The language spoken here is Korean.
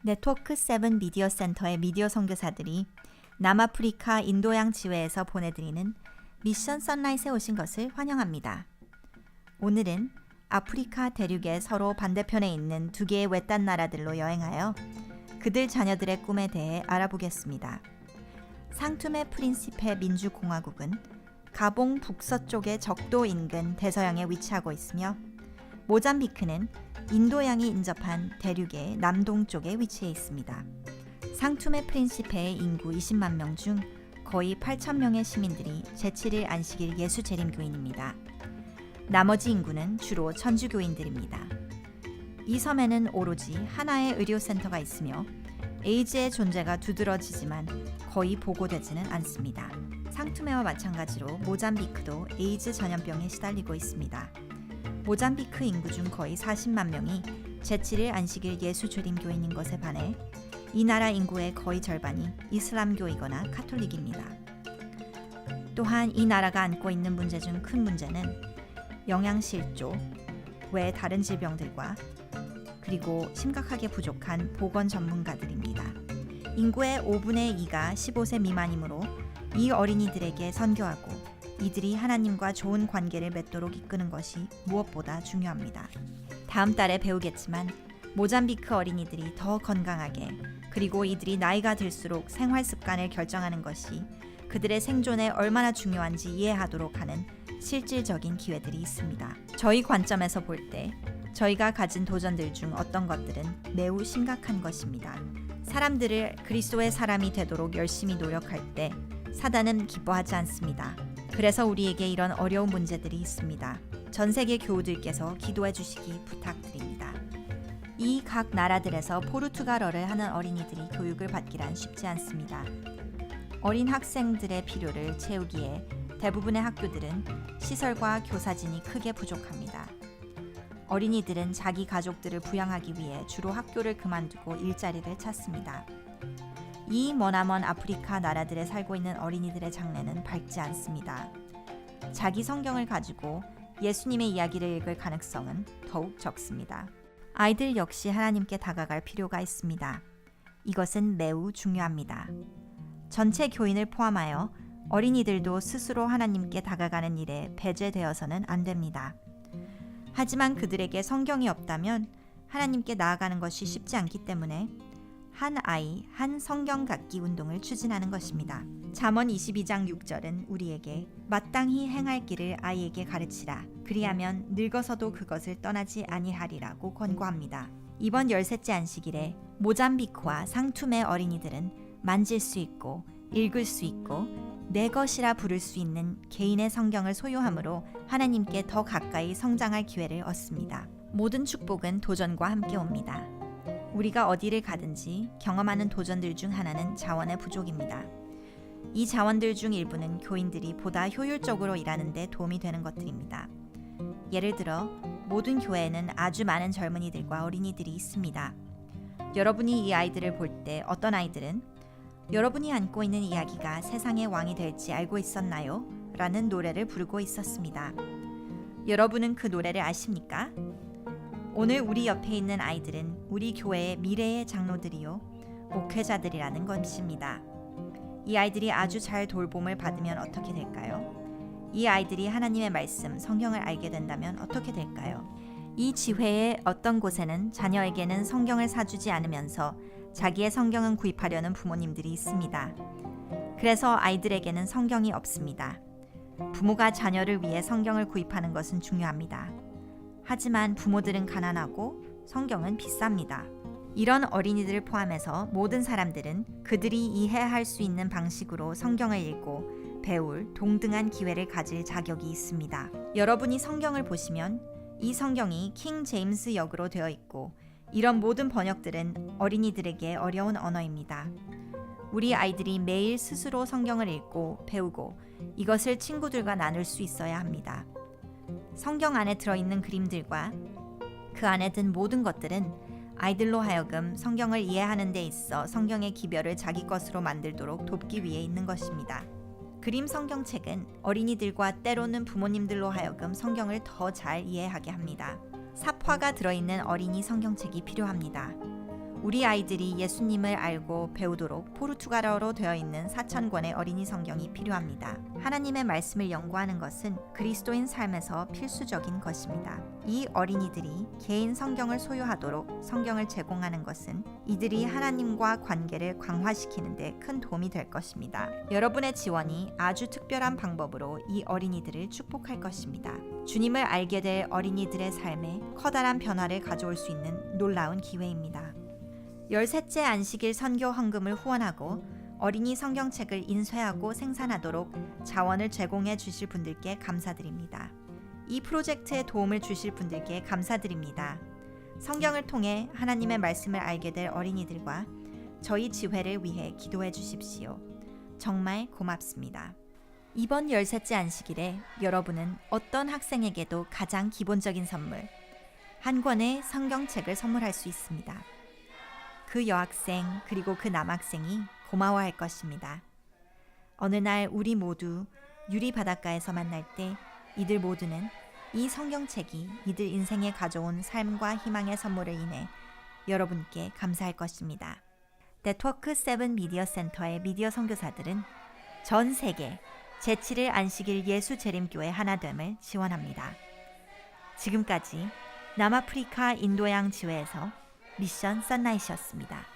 네트워크 7 미디어 센터의 미디어 선교사들이 남아프리카 인도양 지회에서 보내드리는 미션 선라이트에 오신 것을 환영합니다. 오늘은 아프리카 대륙의 서로 반대편에 있는 두 개의 외딴 나라들로 여행하여 그들 자녀들의 꿈에 대해 알아보겠습니다. 상투메 프린시페 민주공화국은 가봉 북서쪽의 적도 인근 대서양에 위치하고 있으며 모잠비크는 인도양이 인접한 대륙의 남동쪽에 위치해 있습니다. 상투메 프린시페의 인구 20만 명 중 거의 8천 명의 시민들이 제7일 안식일 예수 재림교인입니다. 나머지 인구는 주로 천주교인들입니다. 이 섬에는 오로지 하나의 의료센터가 있으며 에이즈의 존재가 두드러지지만 거의 보고되지는 않습니다. 상투메와 마찬가지로 모잠비크도 에이즈 전염병에 시달리고 있습니다. 모잠비크 인구 중 거의 40만 명이 제7일 안식일 예수 재림교인인 것에 반해 이 나라 인구의 거의 절반이 이슬람교이거나 카톨릭입니다. 또한 이 나라가 안고 있는 문제 중 큰 문제는 영양실조 외 다른 질병들과 그리고 심각하게 부족한 보건 전문가들입니다. 인구의 5분의 2가 15세 미만이므로 이 어린이들에게 선교하고 이들이 하나님과 좋은 관계를 맺도록 이끄는 것이 무엇보다 중요합니다. 다음 달에 배우겠지만 모잠비크 어린이들이 더 건강하게 그리고 이들이 나이가 들수록 생활 습관을 결정하는 것이 그들의 생존에 얼마나 중요한지 이해하도록 하는 실질적인 기회들이 있습니다. 저희 관점에서 볼 때 저희가 가진 도전들 중 어떤 것들은 매우 심각한 것입니다. 사람들을 그리스도의 사람이 되도록 열심히 노력할 때 사단은 기뻐하지 않습니다. 그래서 우리에게 이런 어려운 문제들이 있습니다. 전 세계 교우들께서 기도해 주시기 부탁드립니다. 이 각 나라들에서 포르투갈어를 하는 어린이들이 교육을 받기란 쉽지 않습니다. 어린 학생들의 필요를 채우기에 대부분의 학교들은 시설과 교사진이 크게 부족합니다. 어린이들은 자기 가족들을 부양하기 위해 주로 학교를 그만두고 일자리를 찾습니다. 이 머나먼 아프리카 나라들에 살고 있는 어린이들의 장래는 밝지 않습니다. 자기 성경을 가지고 예수님의 이야기를 읽을 가능성은 더욱 적습니다. 아이들 역시 하나님께 다가갈 필요가 있습니다. 이것은 매우 중요합니다. 전체 교인을 포함하여 어린이들도 스스로 하나님께 다가가는 일에 배제되어서는 안 됩니다. 하지만 그들에게 성경이 없다면 하나님께 나아가는 것이 쉽지 않기 때문에 한 아이, 한 성경 갖기 운동을 추진하는 것입니다. 잠언 22장 6절은 우리에게 마땅히 행할 길을 아이에게 가르치라. 그리하면 늙어서도 그것을 떠나지 아니하리라고 권고합니다. 이번 13째 안식일에 모잠비크와 상투메 어린이들은 만질 수 있고 읽을 수 있고 내 것이라 부를 수 있는 개인의 성경을 소유함으로 하나님께 더 가까이 성장할 기회를 얻습니다. 모든 축복은 도전과 함께 옵니다. 우리가 어디를 가든지 경험하는 도전들 중 하나는 자원의 부족입니다. 이 자원들 중 일부는 교인들이 보다 효율적으로 일하는 데 도움이 되는 것들입니다. 예를 들어 모든 교회에는 아주 많은 젊은이들과 어린이들이 있습니다. 여러분이 이 아이들을 볼 때 어떤 아이들은 여러분이 안고 있는 이야기가 세상의 왕이 될지 알고 있었나요? 라는 노래를 부르고 있었습니다. 여러분은 그 노래를 아십니까? 오늘 우리 옆에 있는 아이들은 우리 교회의 미래의 장로들이요 목회자들이라는 것입니다. 이 아이들이 아주 잘 돌봄을 받으면 어떻게 될까요? 이 아이들이 하나님의 말씀, 성경을 알게 된다면 어떻게 될까요? 이 지회의 어떤 곳에는 자녀에게는 성경을 사주지 않으면서 자기의 성경은 구입하려는 부모님들이 있습니다. 그래서 아이들에게는 성경이 없습니다. 부모가 자녀를 위해 성경을 구입하는 것은 중요합니다. 하지만 부모들은 가난하고 성경은 비쌉니다. 이런 어린이들을 포함해서 모든 사람들은 그들이 이해할 수 있는 방식으로 성경을 읽고 배울 동등한 기회를 가질 자격이 있습니다. 여러분이 성경을 보시면 이 성경이 킹 제임스 역으로 되어 있고 이런 모든 번역들은 어린이들에게 어려운 언어입니다. 우리 아이들이 매일 스스로 성경을 읽고 배우고 이것을 친구들과 나눌 수 있어야 합니다. 성경 안에 들어있는 그림들과 그 안에 든 모든 것들은 아이들로 하여금 성경을 이해하는 데 있어 성경의 기별을 자기 것으로 만들도록 돕기 위해 있는 것입니다. 그림 성경책은 어린이들과 때로는 부모님들로 하여금 성경을 더 잘 이해하게 합니다. 삽화가 들어있는 어린이 성경책이 필요합니다. 우리 아이들이 예수님을 알고 배우도록 포르투갈어로 되어 있는 4,000권의 어린이 성경이 필요합니다. 하나님의 말씀을 연구하는 것은 그리스도인 삶에서 필수적인 것입니다. 이 어린이들이 개인 성경을 소유하도록 성경을 제공하는 것은 이들이 하나님과 관계를 강화시키는 데 큰 도움이 될 것입니다. 여러분의 지원이 아주 특별한 방법으로 이 어린이들을 축복할 것입니다. 주님을 알게 될 어린이들의 삶에 커다란 변화를 가져올 수 있는 놀라운 기회입니다. 13째 안식일 선교 헌금을 후원하고 어린이 성경책을 인쇄하고 생산하도록 자원을 제공해 주실 분들께 감사드립니다. 이 프로젝트에 도움을 주실 분들께 감사드립니다. 성경을 통해 하나님의 말씀을 알게 될 어린이들과 저희 지회를 위해 기도해 주십시오. 정말 고맙습니다. 이번 13째 안식일에 여러분은 어떤 학생에게도 가장 기본적인 선물, 한 권의 성경책을 선물할 수 있습니다. 그 여학생 그리고 그 남학생이 고마워할 것입니다. 어느 날 우리 모두 유리 바닷가에서 만날 때 이들 모두는 이 성경책이 이들 인생에 가져온 삶과 희망의 선물을 인해 여러분께 감사할 것입니다. 네트워크 7 미디어 센터의 미디어 선교사들은 전 세계 제7일 안식일 예수 재림교회 하나됨을 지원합니다. 지금까지 남아프리카 인도양 지회에서 미션 선라이트였습니다.